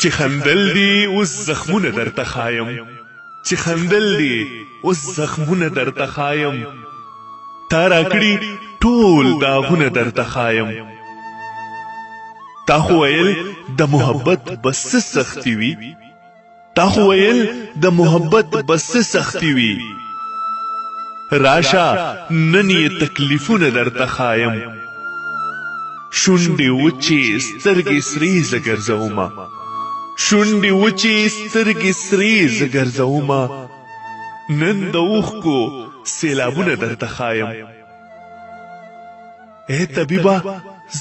چې خندل دي اوس زخمونه درته ښایم چې خندل دي اوس زخمونه درته ښایم تا راکړي ټول داغونه درته ښایم تا خو ویل د محبت بس څه سختي وي تا خو ویل د محبت بس څه سختي وي راشه نن یې تکلیفونه درته ښایم شونډې وچې سترګې سرې زه ګرځومه شونډې وچې سترګې سرې زه ګرځومه نن د اوښکو سیلابونه درته ښایم ای طبیبه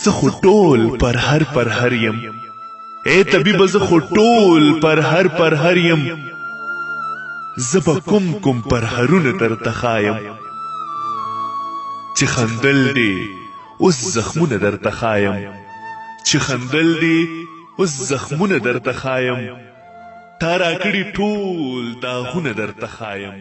زه خو ټول پرهر یم ای طبیبه زه خو ټول پرهر یم زه به کوم پرهرونه درته ښایم چې خندل دي اوس زخمونه درته ښایم چې خندل دي اوس زخمونه درته ښایم تا راکړي ټول داغونه درته ښایم